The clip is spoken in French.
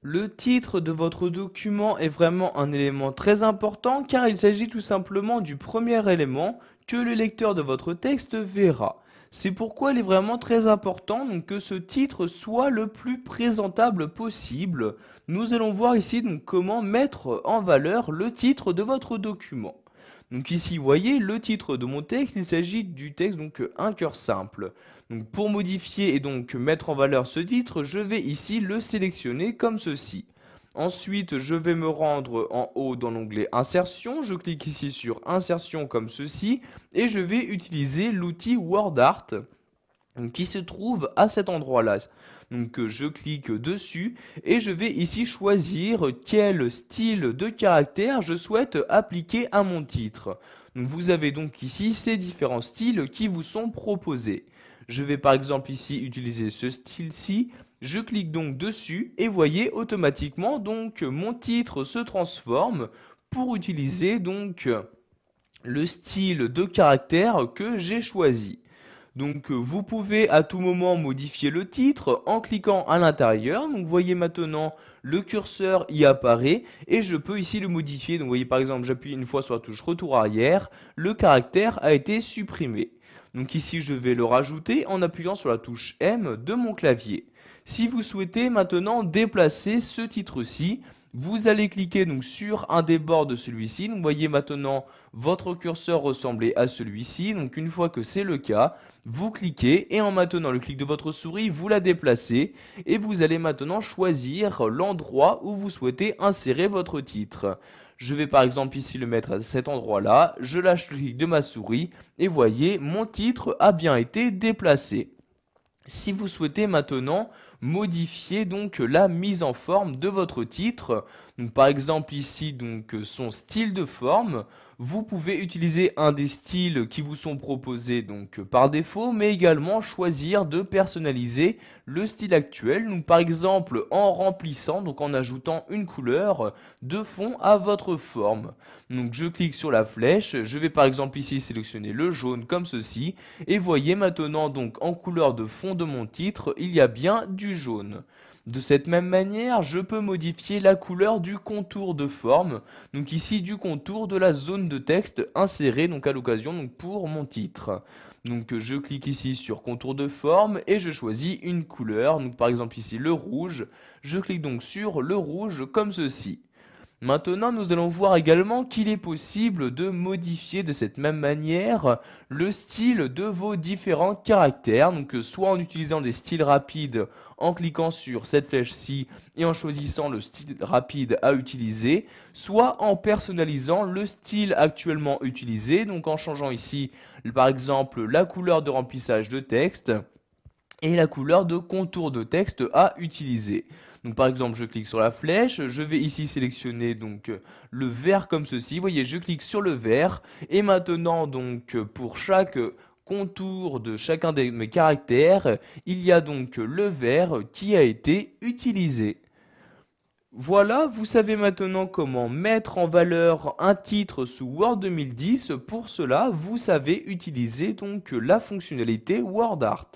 Le titre de votre document est vraiment un élément très important car il s'agit tout simplement du premier élément que le lecteur de votre texte verra. C'est pourquoi il est vraiment très important donc, que ce titre soit le plus présentable possible. Nous allons voir ici donc, comment mettre en valeur le titre de votre document. Donc ici, vous voyez le titre de mon texte, il s'agit du texte donc un cœur simple. Donc pour modifier et donc mettre en valeur ce titre, je vais ici le sélectionner comme ceci. Ensuite, je vais me rendre en haut dans l'onglet Insertion, je clique ici sur Insertion comme ceci et je vais utiliser l'outil WordArt qui se trouve à cet endroit-là. Donc je clique dessus et je vais ici choisir quel style de caractère je souhaite appliquer à mon titre. Donc vous avez donc ici ces différents styles qui vous sont proposés. Je vais par exemple ici utiliser ce style-ci. Je clique donc dessus et voyez automatiquement donc mon titre se transforme pour utiliser donc le style de caractère que j'ai choisi. Donc vous pouvez à tout moment modifier le titre en cliquant à l'intérieur. Donc vous voyez maintenant le curseur y apparaît et je peux ici le modifier. Donc vous voyez par exemple j'appuie une fois sur la touche retour arrière, le caractère a été supprimé. Donc ici je vais le rajouter en appuyant sur la touche M de mon clavier. Si vous souhaitez maintenant déplacer ce titre-ci, vous allez cliquer donc sur un des bords de celui-ci. Vous voyez maintenant votre curseur ressembler à celui-ci. Donc une fois que c'est le cas, vous cliquez et en maintenant le clic de votre souris, vous la déplacez et vous allez maintenant choisir l'endroit où vous souhaitez insérer votre titre. Je vais par exemple ici le mettre à cet endroit-là, je lâche le clic de ma souris et voyez, mon titre a bien été déplacé. Si vous souhaitez maintenant modifier donc la mise en forme de votre titre, donc par exemple ici donc son style de forme, vous pouvez utiliser un des styles qui vous sont proposés donc par défaut, mais également choisir de personnaliser le style actuel, donc par exemple en remplissant, donc en ajoutant une couleur de fond à votre forme. Donc je clique sur la flèche, je vais par exemple ici sélectionner le jaune comme ceci, et voyez maintenant donc en couleur de fond de mon titre, il y a bien du jaune. De cette même manière, je peux modifier la couleur du contour de forme, donc ici du contour de la zone de texte insérée donc à l'occasion donc pour mon titre. Donc je clique ici sur contour de forme et je choisis une couleur, donc par exemple ici le rouge. Je clique donc sur le rouge comme ceci. Maintenant, nous allons voir également qu'il est possible de modifier de cette même manière le style de vos différents caractères. Donc, soit en utilisant des styles rapides en cliquant sur cette flèche-ci et en choisissant le style rapide à utiliser, soit en personnalisant le style actuellement utilisé. Donc, en changeant ici, par exemple, la couleur de remplissage de texte et la couleur de contour de texte à utiliser. Donc par exemple, je clique sur la flèche, je vais ici sélectionner donc le vert comme ceci. Vous voyez, je clique sur le vert et maintenant donc pour chaque contour de chacun de mes caractères, il y a donc le vert qui a été utilisé. Voilà, vous savez maintenant comment mettre en valeur un titre sous Word 2010. Pour cela, vous savez utiliser donc la fonctionnalité WordArt.